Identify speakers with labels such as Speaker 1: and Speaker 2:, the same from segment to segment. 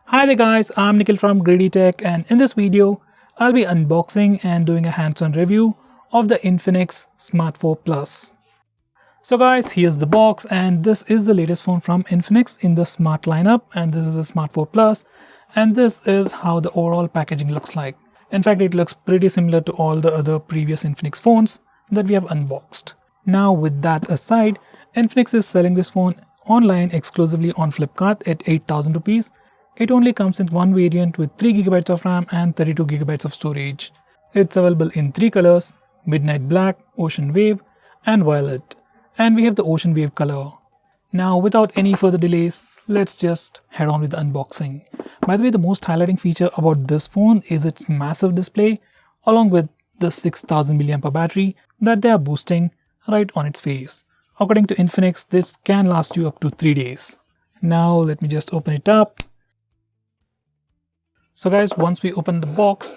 Speaker 1: Hi there guys, I'm Nikhil from GreedyTech, and in this video I'll be unboxing and doing a hands-on review of the Infinix Smart 4 Plus. So guys, here's the box, and this is the latest phone from Infinix in the Smart lineup, and this is the Smart 4 Plus, and this is how the overall packaging looks like. In fact, it looks pretty similar to all the other previous Infinix phones that we have unboxed. Now with that aside, Infinix is selling this phone online exclusively on Flipkart at 8,000 rupees. It only comes in one variant with 3GB of RAM and 32GB of storage. It's available in three colors: Midnight Black, Ocean Wave, and Violet. And we have the Ocean Wave color. Now without any further delays, let's just head on with the unboxing. By the way, the most highlighting feature about this phone is its massive display along with the 6000 mAh battery that they are boosting right on its face. According to Infinix, this can last you up to 3 days. Now let me just open it up. So guys, once we open the box,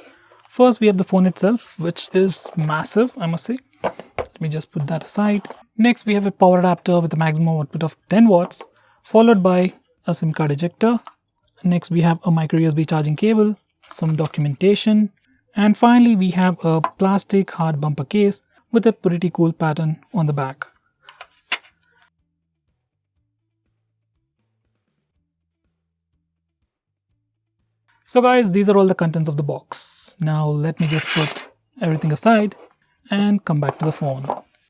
Speaker 1: first we have the phone itself, which is massive, I must say. Let me just put that aside. Next we have a power adapter with a maximum output of 10 watts, followed by a SIM card ejector. Next we have a micro USB charging cable, some documentation, and finally we have a plastic hard bumper case with a pretty cool pattern on the back. So guys, these are all the contents of the box. Now let me just put everything aside and come back to the phone.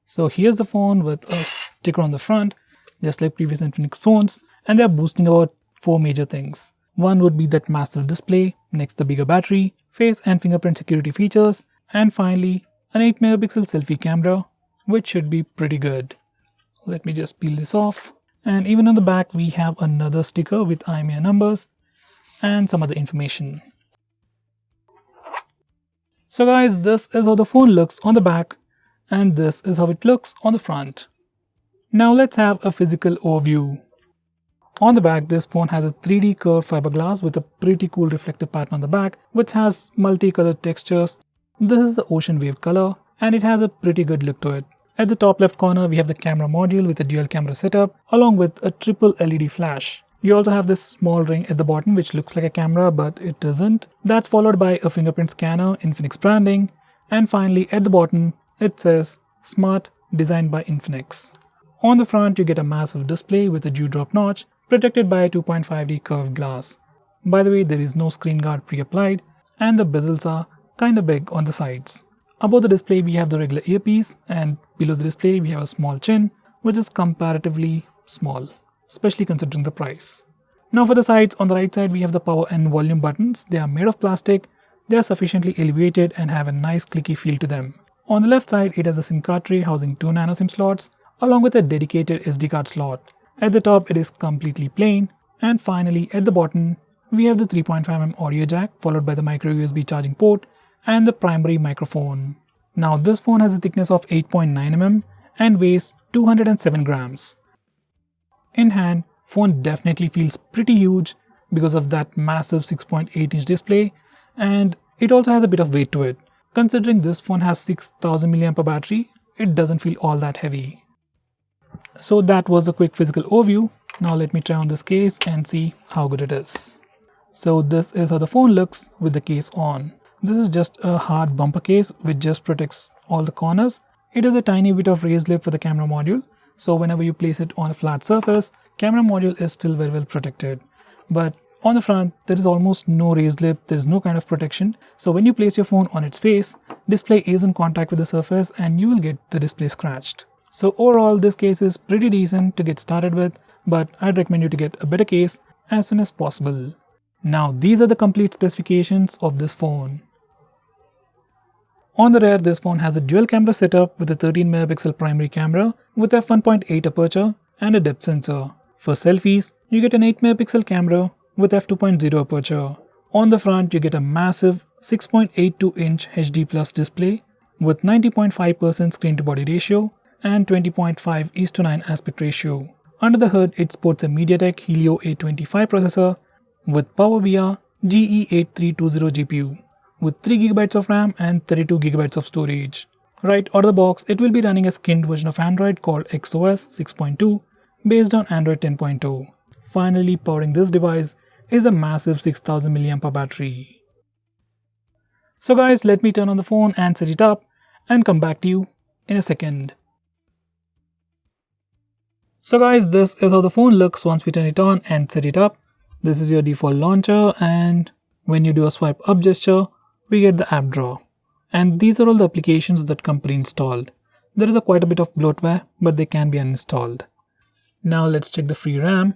Speaker 1: So here's the phone with a sticker on the front, just like previous Infinix phones, and they're boosting about 4 major things. One would be that massive display, next the bigger battery, face and fingerprint security features, and finally an 8-megapixel selfie camera, which should be pretty good. Let me just peel this off. And even on the back we have another sticker with IMEI numbers and some other information. So guys, this is how the phone looks on the back, and this is how it looks on the front. Now let's have a physical overview. On the back, this phone has a 3D curved fiberglass with a pretty cool reflective pattern on the back, which has multicolored textures. This is the Ocean Wave color, and it has a pretty good look to it. At the top left corner, we have the camera module with a dual camera setup along with a triple LED flash. You also have this small ring at the bottom which looks like a camera, but it isn't. That's followed by a fingerprint scanner, Infinix branding, and finally at the bottom it says Smart, designed by Infinix. On the front you get a massive display with a dewdrop notch protected by a 2.5D curved glass. By the way, there is no screen guard pre-applied, and the bezels are kinda big on the sides. Above the display we have the regular earpiece, and below the display we have a small chin, which is comparatively small, especially considering the price. Now for the sides, on the right side we have the power and volume buttons. They are made of plastic, they are sufficiently elevated and have a nice clicky feel to them. On the left side it has a SIM card tray housing 2 nano SIM slots along with a dedicated SD card slot. At the top it is completely plain, and finally at the bottom we have the 3.5mm audio jack followed by the micro USB charging port and the primary microphone. Now this phone has a thickness of 8.9mm and weighs 207 grams. In hand, phone definitely feels pretty huge because of that massive 6.8-inch display, and it also has a bit of weight to it. Considering this phone has 6000 mAh battery, it doesn't feel all that heavy. So that was a quick physical overview. Now let me try on this case and see how good it is. So this is how the phone looks with the case on. This is just a hard bumper case which just protects all the corners. It has a tiny bit of raised lip for the camera module, so whenever you place it on a flat surface, camera module is still very well protected. But on the front there is almost no raised lip, there is no kind of protection, so when you place your phone on its face, display is in contact with the surface and you will get the display scratched. So overall this case is pretty decent to get started with, but I'd recommend you to get a better case as soon as possible. Now these are the complete specifications of this phone. On the rear, this phone has a dual camera setup with a 13-megapixel primary camera with f1.8 aperture and a depth sensor. For selfies, you get an 8-megapixel camera with f2.0 aperture. On the front, you get a massive 6.82-inch HD Plus display with 90.5% screen-to-body ratio and 20.5:9 aspect ratio. Under the hood, it sports a MediaTek Helio A25 processor with PowerVR GE8320 GPU with 3GB of RAM and 32GB of storage. Right out of the box, it will be running a skinned version of Android called XOS 6.2 based on Android 10.0. Finally, powering this device, is a massive 6000 mAh battery. So guys, let me turn on the phone and set it up and come back to you in a second. So guys, this is how the phone looks once we turn it on and set it up. This is your default launcher, and when you do a swipe up gesture, we get the app drawer. And these are all the applications that come pre-installed. There is quite a bit of bloatware, but they can be uninstalled. Now let's check the free RAM.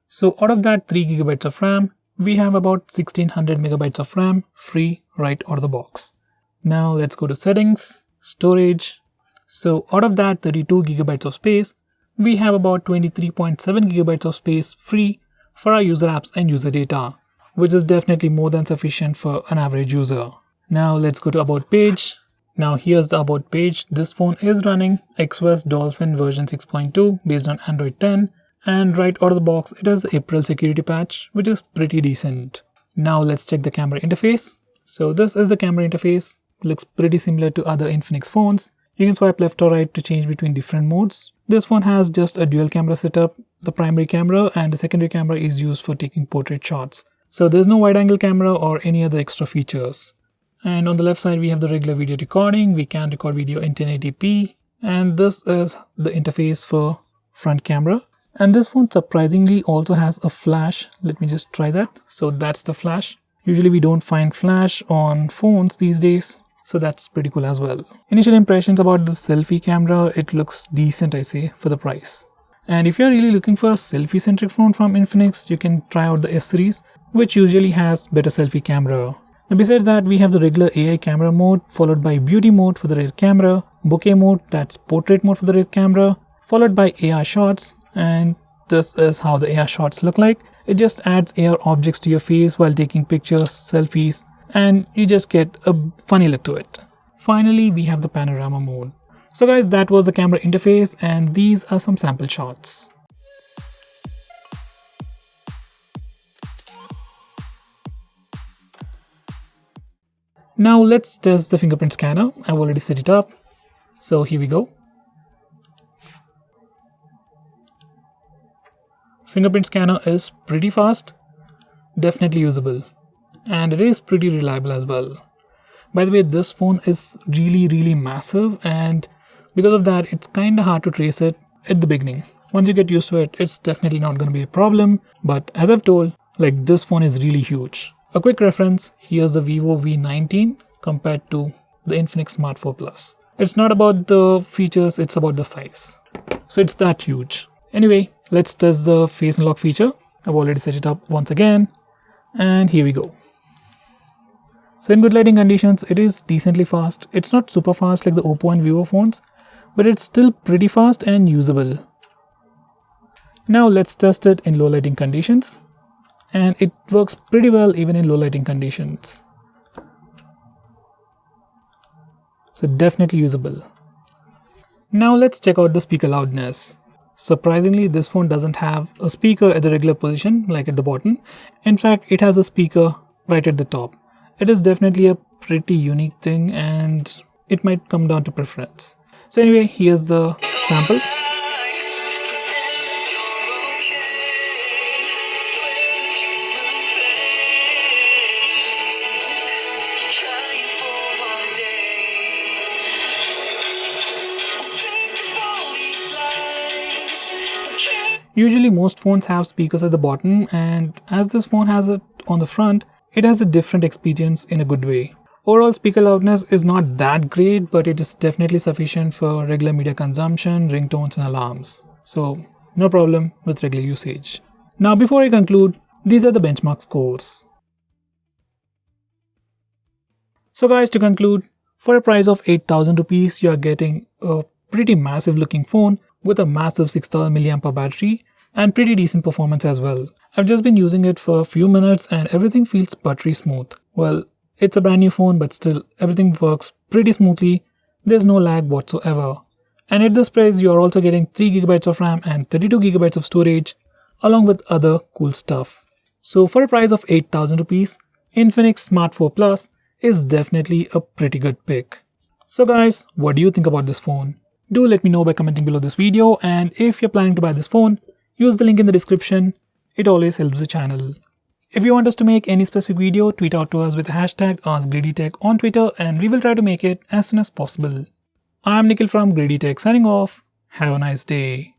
Speaker 1: So out of that 3 GB of RAM, we have about 1600 MB of RAM free right out of the box. Now let's go to settings, storage. So out of that 32 GB of space, we have about 23.7 GB of space free for our user apps and user data, which is definitely more than sufficient for an average user. Now let's go to About page. Now here's the About page. This phone is running XOS Dolphin version 6.2 based on Android 10, and right out of the box it has April security patch, which is pretty decent. Now let's check the camera interface. So this is the camera interface. Looks pretty similar to other Infinix phones. You can swipe left or right to change between different modes. This phone has just a dual camera setup. The primary camera and the secondary camera is used for taking portrait shots. So there's no wide angle camera or any other extra features. And on the left side we have the regular video recording. We can record video in 1080p, and this is the interface for front camera. And this phone surprisingly also has a flash. Let me just try that. So that's the flash. Usually we don't find flash on phones these days, so that's pretty cool as well. Initial impressions about the selfie camera, it looks decent, I say, for the price. And if you're really looking for a selfie centric phone from Infinix, you can try out the S series, which usually has better selfie camera. Now besides that, we have the regular AI camera mode, followed by beauty mode for the rear camera, bokeh mode, that's portrait mode for the rear camera, followed by AR shots, and this is how the AR shots look like. It just adds AR objects to your face while taking pictures, selfies, and you just get a funny look to it. Finally, we have the panorama mode. So guys, that was the camera interface, and these are some sample shots. Now let's test the fingerprint scanner. I've already set it up. So here we go. Fingerprint scanner is pretty fast, definitely usable, and it is pretty reliable as well. By the way, this phone is really massive, and because of that it's kinda hard to trace it at the beginning. Once you get used to it, it's definitely not going to be a problem, but as I've told, like, this phone is really huge. A quick reference, here's the Vivo V19 compared to the Infinix Smart 4 Plus. It's not about the features, it's about the size. So it's that huge. Anyway, let's test the face unlock feature. I've already set it up once again, and here we go. So in good lighting conditions, it is decently fast. It's not super fast like the Oppo and Vivo phones, but it's still pretty fast and usable. Now let's test it in low lighting conditions, and it works pretty well even in low lighting conditions. So definitely usable. Now let's check out the speaker loudness. Surprisingly, this phone doesn't have a speaker at the regular position like at the bottom. In fact, it has a speaker right at the top. It is definitely a pretty unique thing, and it might come down to preference. So anyway, here's the sample. Usually most phones have speakers at the bottom, and as this phone has it on the front, it has a different experience in a good way. Overall speaker loudness is not that great, but it is definitely sufficient for regular media consumption, ringtones and alarms. So no problem with regular usage. Now before I conclude, these are the benchmark scores. So guys, to conclude, for a price of 8,000 rupees, you are getting a pretty massive looking phone with a massive 6000 mAh battery and pretty decent performance as well. I've just been using it for a few minutes and everything feels buttery smooth. Well, it's a brand new phone, but still everything works pretty smoothly. There's no lag whatsoever. And at this price, you're also getting 3 GB of RAM and 32 GB of storage along with other cool stuff. So for a price of 8,000 rupees, Infinix Smart 4 Plus is definitely a pretty good pick. So guys, what do you think about this phone? Do let me know by commenting below this video, and if you're planning to buy this phone, use the link in the description. It always helps the channel. If you want us to make any specific video, tweet out to us with the hashtag AskGreedyTech on Twitter and we will try to make it as soon as possible. I'm Nikhil from GreedyTech signing off. Have a nice day.